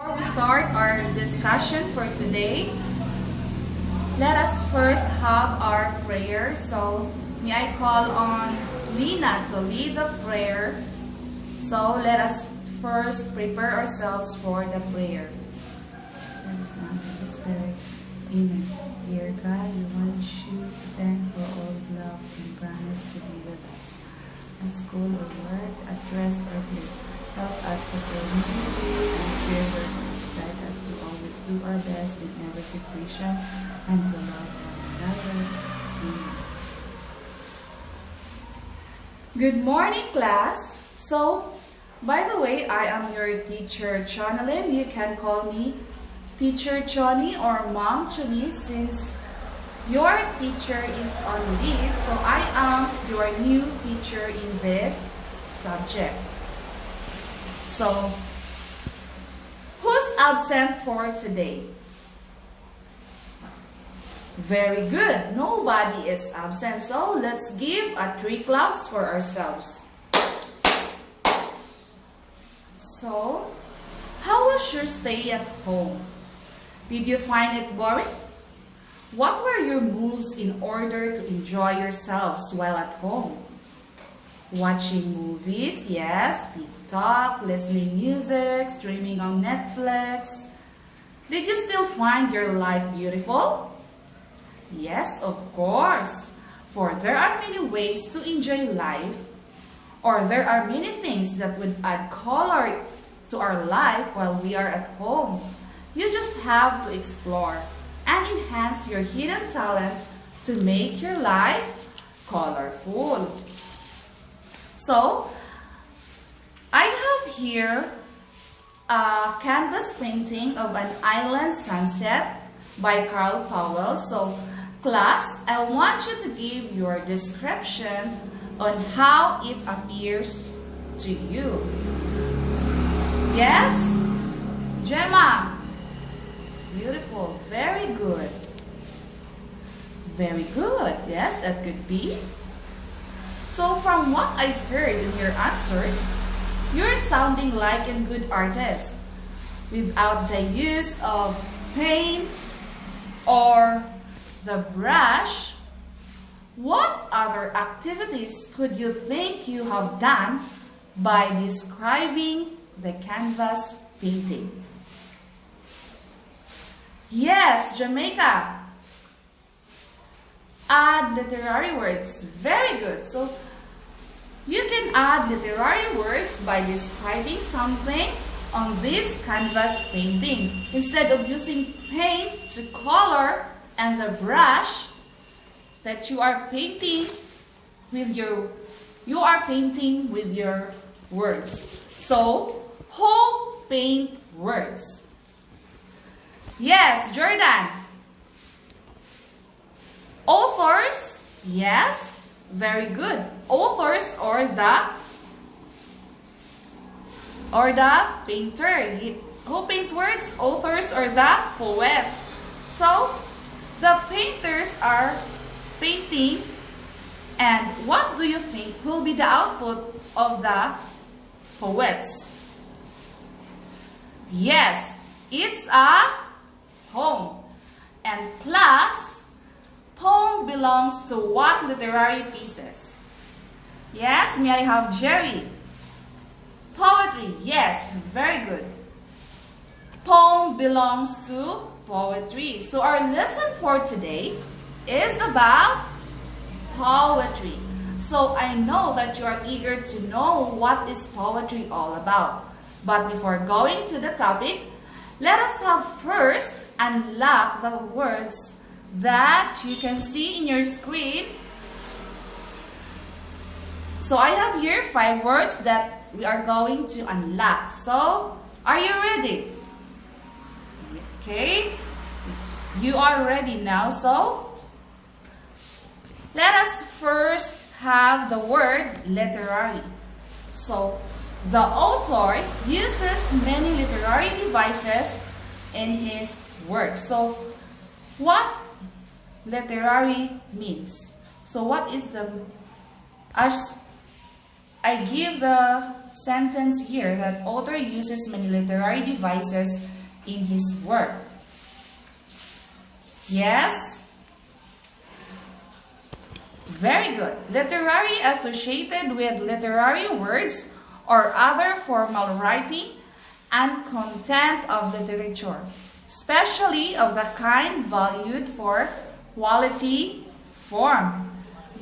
Before we start our discussion for today, let us first have our prayer. So, may I call on Lina to lead the prayer. So, let us first prepare ourselves for the prayer. Amen. Dear God, we want you to thank for all love and promise to be with us. At school or work, at rest or play. Help us to feel unity and fear workers. Guide us to always do our best in every situation and to love one another. Amen. Good morning, class. So, by the way, I am your teacher, Chonalyn. You can call me Teacher Choni or Mom Choni since your teacher is on leave. So, I am your new teacher in this subject. So, who's absent for today? Very good. Nobody is absent. So, let's give a 3 claps for ourselves. So, how was your stay at home? Did you find it boring? What were your moves in order to enjoy yourselves while at home? Watching movies, yes, TikTok, listening music, streaming on Netflix. Did you still find your life beautiful? Yes, of course. For there are many ways to enjoy life, or there are many things that would add color to our life while we are at home. You just have to explore and enhance your hidden talent to make your life colorful. So, I have here a canvas painting of an island sunset by Carl Powell. So, class, I want you to give your description on how it appears to you. Yes? Gemma? Beautiful. Very good. Very good. Yes, that could be. So from what I heard in your answers, you're sounding like a good artist without the use of paint or the brush. What other activities could you think you have done by describing the canvas painting? Yes, Jamaica. Add literary words. Very good. So, you can add literary words by describing something on this canvas painting. Instead of using paint to color and the brush that you are painting with your words. So, who paint words? Yes, Jordan. Authors, yes, very good. Authors or the painter. Who paint words? Authors or the poets. So, the painters are painting, and what do you think will be the output of the poets? Yes, it's a poem. And class, poem belongs to what literary pieces? Yes, may I have Jerry? Poetry, yes, very good. Poem belongs to poetry. So our lesson for today is about poetry. So I know that you are eager to know what is poetry all about. But before going to the topic, let us have first unlock the words that you can see in your screen. So I have here 5 words that we are going to unlock. So, are you ready? Okay. You are ready now. So, let us first have the word literary. So, the author uses many literary devices in his work. So, what literary means? So, what is the I give the sentence here that author uses many literary devices in his work. Yes? Very good. Literary associated with literary words or other formal writing and content of literature, especially of the kind valued for quality, form.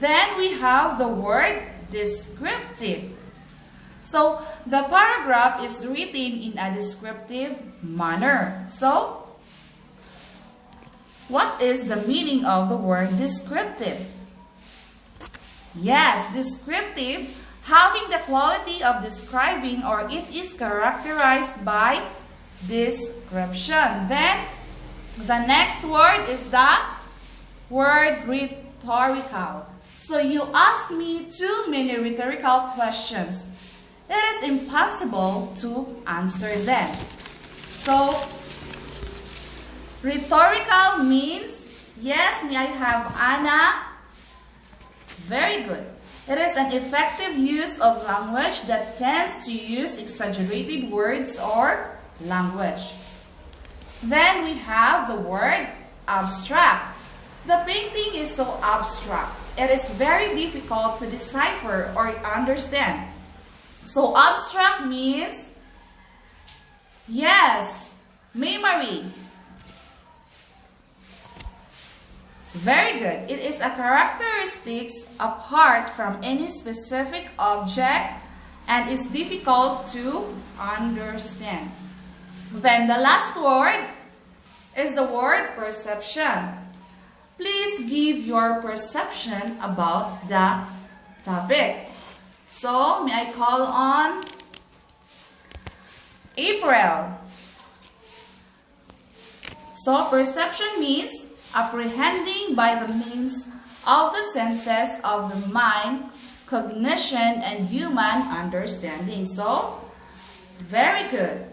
Then we have the word descriptive. So, the paragraph is written in a descriptive manner. So, what is the meaning of the word descriptive? Yes, descriptive, having the quality of describing, or it is characterized by description. Then, the next word is the word rhetorical. So you asked me too many rhetorical questions. It is impossible to answer them. So, rhetorical means, yes, may I have Anna? Very good. It is an effective use of language that tends to use exaggerated words or language. Then we have the word abstract. The painting is so abstract. It is very difficult to decipher or understand. So abstract means, yes, memory. Very good. It is a characteristic apart from any specific object and is difficult to understand. Then the last word is the word perception. Please give your perception about the topic. So, may I call on April? So, perception means apprehending by the means of the senses of the mind, cognition, and human understanding. So, very good.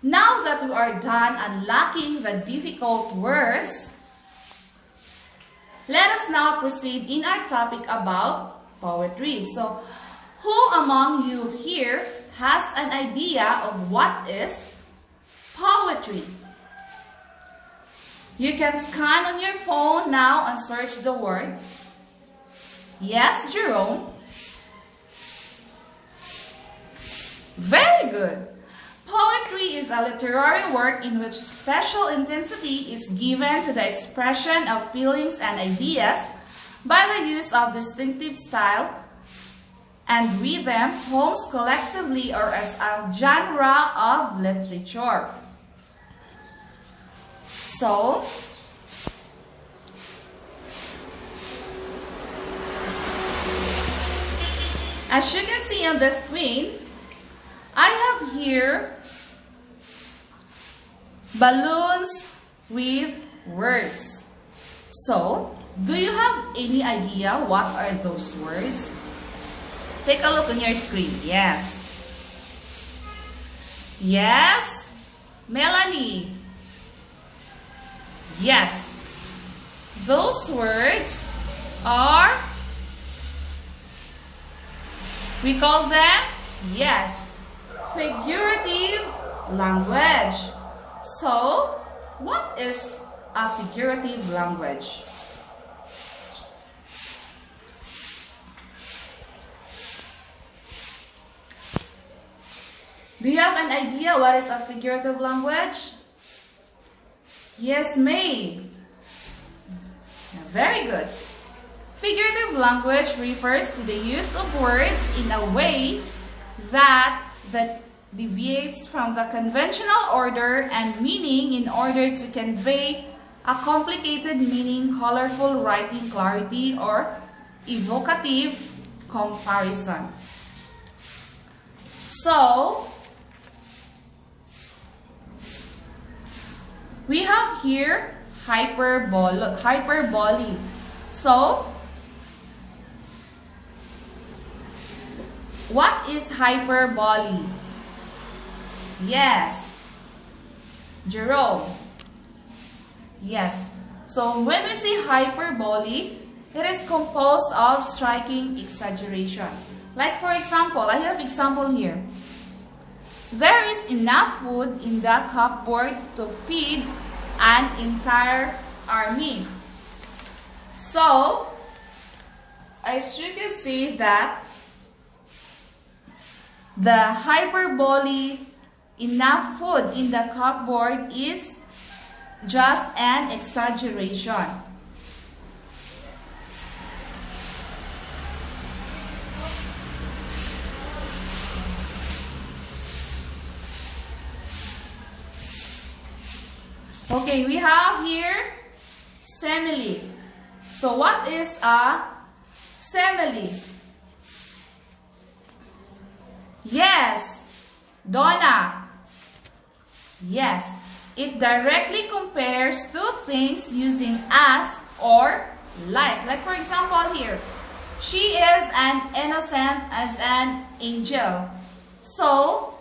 Now that we are done unlocking the difficult words, let us now proceed in our topic about poetry. So, who among you here has an idea of what is poetry? You can scan on your phone now and search the word. Yes, Jerome? Very good. Poetry is a literary work in which special intensity is given to the expression of feelings and ideas by the use of distinctive style and rhythm, forms collectively or as a genre of literature. So, as you can see on the screen, I have here balloons with words. So, do you have any idea what are those words? Take a look on your screen. Yes. Yes. Melanie. Yes. Those words are, we call them, yes, figurative language. So, what is a figurative language? Do you have an idea what is a figurative language? Yes, May. Very good. Figurative language refers to the use of words in a way that deviates from the conventional order and meaning in order to convey a complicated meaning, colorful writing, clarity, or evocative comparison. So, we have here hyperbole. So, what is hyperbole? Yes. Jerome. Yes. So, when we say hyperbole, it is composed of striking exaggeration. Like for example, I have example here. There is enough food in the cupboard to feed an entire army. So, as you can see that the hyperbole enough food in the cupboard is just an exaggeration. Okay, we have here simile. So what is a simile? Yes, Donna. Yes, it directly compares two things using as or like. Like for example here, she is an innocent as an angel. So,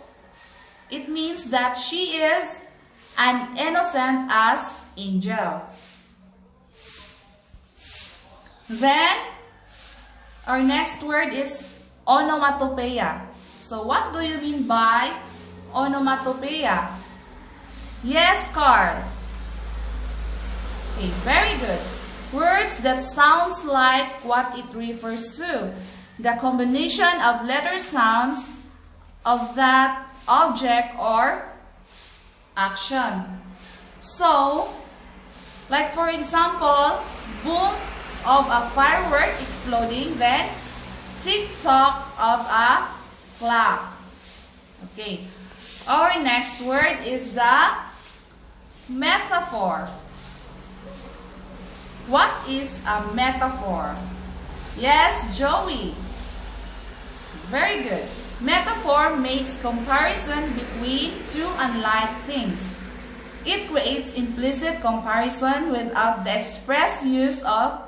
it means that she is an innocent as angel. Then, our next word is onomatopoeia. So, what do you mean by onomatopoeia? Yes, Carl. Okay, very good. Words that sounds like what it refers to. The combination of letter sounds of that object or action. So, like for example, boom of a firework exploding, then tick-tock of a clock. Okay. Our next word is the metaphor. What is a metaphor? Yes, Joey. Very good. Metaphor makes comparison between two unlike things. It creates implicit comparison without the express use of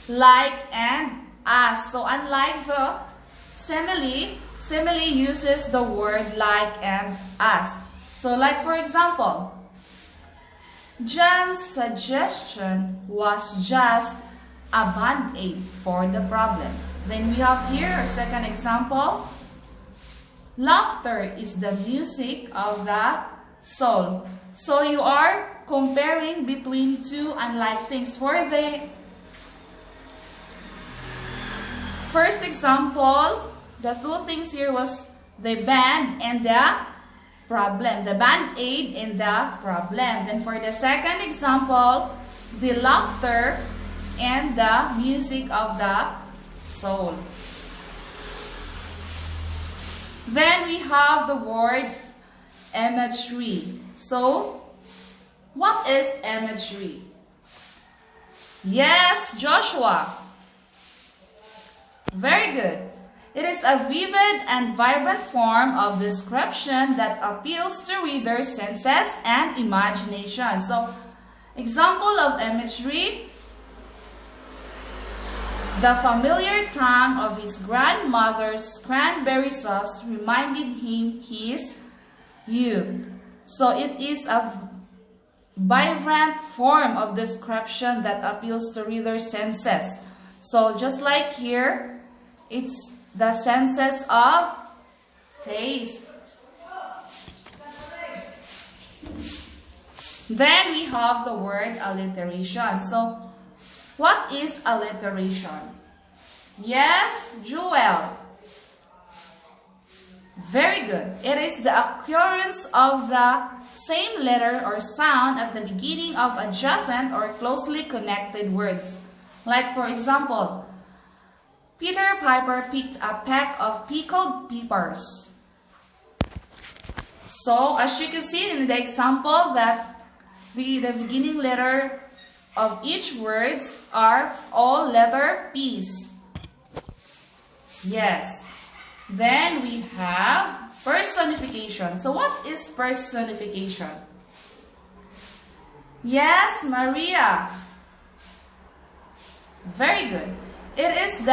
like and as. So unlike the simile uses the word like and as. So like for example, John's suggestion was just a band-aid for the problem. Then we have here our second example. Laughter is the music of the soul. So you are comparing between two unlike things. For the first example, the two things here was the band and the problem. The band-aid and the problem. Then for the second example, the laughter and the music of the soul. Then we have the word imagery. So, what is imagery? Yes, Joshua. Very good. It is a vivid and vibrant form of description that appeals to readers' senses and imagination. So, example of imagery: the familiar tang of his grandmother's cranberry sauce reminded him his youth. So, it is a vibrant form of description that appeals to readers' senses. So, just like here, it's the senses of taste. Then we have the word alliteration. So, what is alliteration? Yes, Joel. Very good. It is the occurrence of the same letter or sound at the beginning of adjacent or closely connected words. Like for example, Peter Piper picked a peck of pickled peppers. So, as you can see in the example that the beginning letter of each words are all letter P's. Yes. Then we have personification. So, what is personification? Yes, Maria. Very good. It is the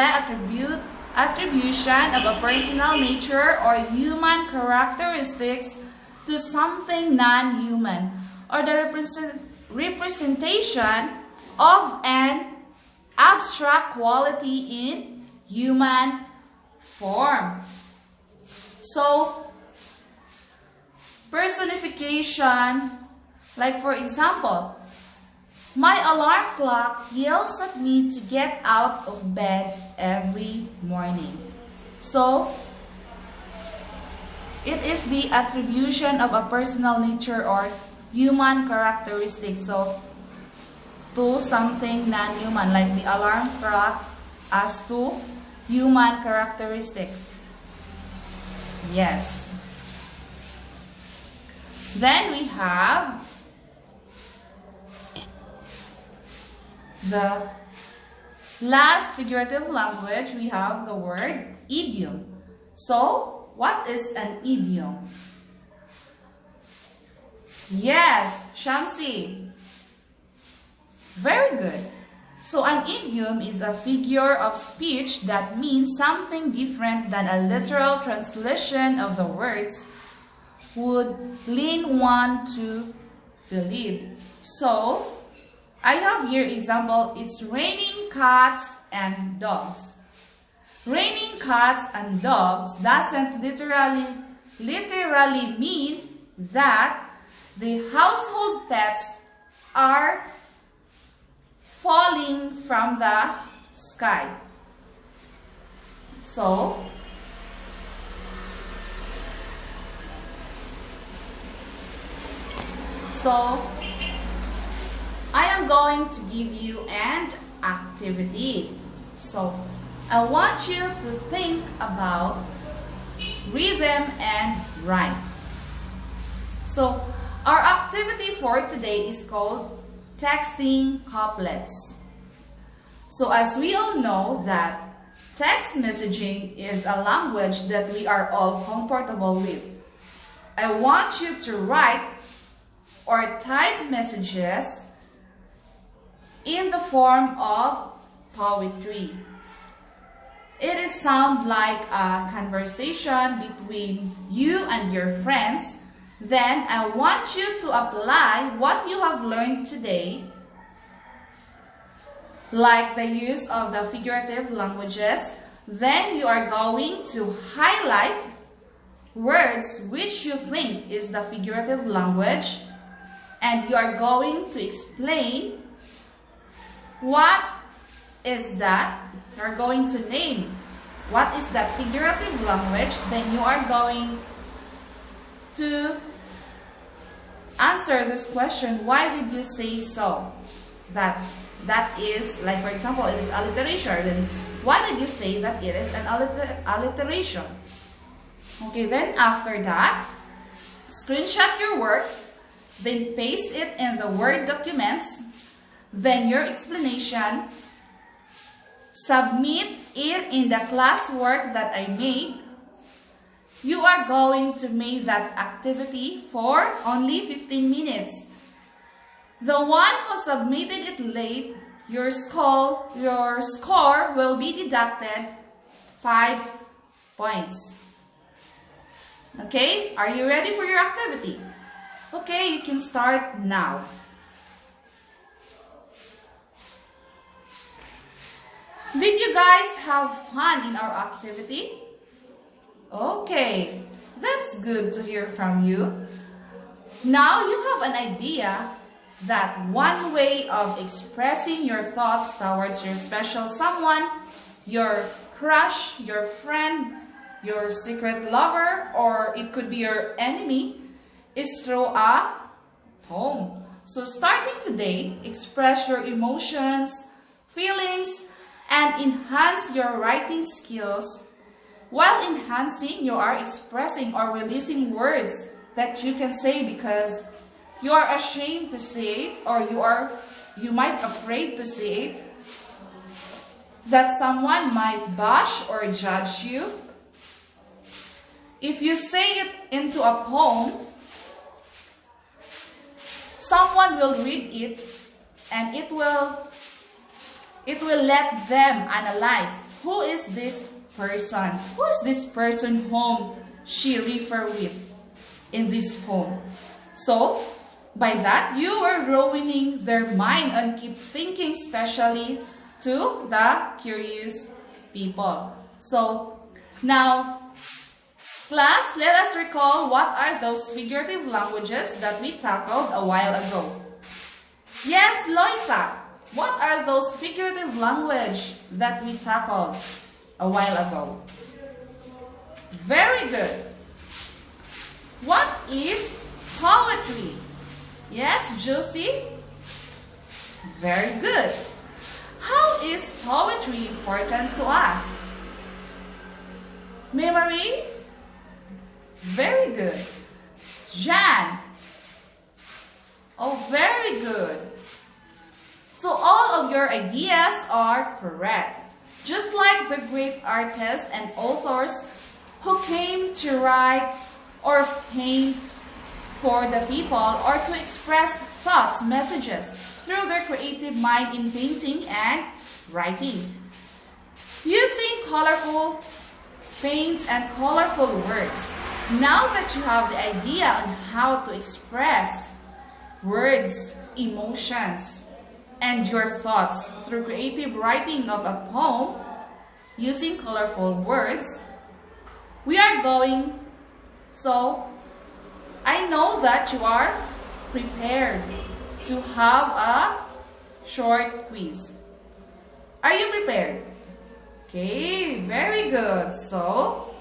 attribution of a personal nature or human characteristics to something non-human, or the representation of an abstract quality in human form. So, personification, like for example, my alarm clock yells at me to get out of bed every morning. So, it is the attribution of a personal nature or human characteristic. So, to something non-human, like the alarm clock as to human characteristics. Yes. Then we have the last figurative language. We have the word idiom. So, what is an idiom? Yes, Shamsi. Very good. So, an idiom is a figure of speech that means something different than a literal translation of the words would lead one to believe. So, I have here example, it's raining cats and dogs. Raining cats and dogs doesn't literally mean that the household pets are falling from the sky. So, I am going to give you an activity. So, I want you to think about rhythm and rhyme. So, our activity for today is called texting couplets. So, as we all know that text messaging is a language that we are all comfortable with. I want you to write or type messages in the form of poetry. It is sound like a conversation between you and your friends. Then I want you to apply what you have learned today, like the use of the figurative languages. Then you are going to highlight words which you think is the figurative language, and you are going to explain what is that. You're going to name what is that figurative language. Then you are going to answer this question, why did you say so? That is, like for example, it is alliteration. Then why did you say that it is an alliteration? Okay, then after that, screenshot your work, then paste it in the Word documents, then your explanation, submit it in the classwork that I made. You are going to make that activity for only 15 minutes. The one who submitted it late, your score will be deducted 5 points. Okay, are you ready for your activity? Okay, you can start now. Did you guys have fun in our activity? Okay, that's good to hear from you. Now you have an idea that one way of expressing your thoughts towards your special someone, your crush, your friend, your secret lover, or it could be your enemy, is through a poem. So starting today, express your emotions, feelings, and enhance your writing skills. While enhancing, you are expressing or releasing words that you can say because you are ashamed to say it, or you might afraid to say it, that someone might bash or judge you. If you say it into a poem, someone will read it and it will let them analyze who is this person, whom she refer with in this poem. So by that, you are ruining their mind and keep thinking, especially to the curious people. So Now, class, let us recall what are those figurative languages that we tackled a while ago. Yes, Loisa, what are those figurative language that we tackled a while ago? Very good. What is poetry? Yes, Josie? Very good. How is poetry important to us? Memory? Very good. Jan? Oh, very good. So all of your ideas are correct. Just like the great artists and authors who came to write or paint for the people or to express thoughts, messages through their creative mind in painting and writing. Using colorful paints and colorful words. Now that you have the idea on how to express words, emotions, and your thoughts through creative writing of a poem using colorful words, we are going. So, I know that you are prepared to have a short quiz. Are you prepared? Okay, very good. So,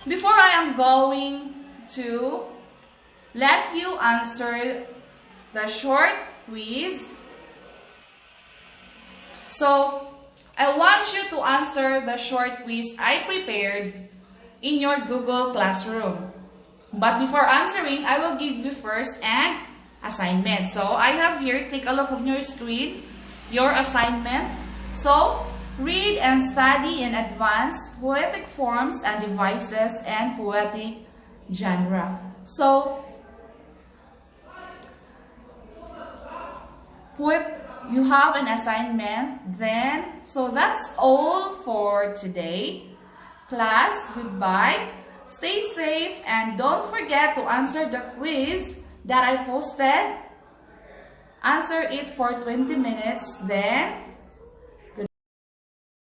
before I am going to let you answer the short quiz, so I want you to answer the short quiz I prepared in your Google Classroom. But before answering, I will give you first an assignment. So I have here, take a look on your screen, your assignment. So read and study in advance poetic forms and devices and poetic genre. So you have an assignment then. So that's all for today. Class, goodbye. Stay safe and don't forget to answer the quiz that I posted. Answer it for 20 minutes, then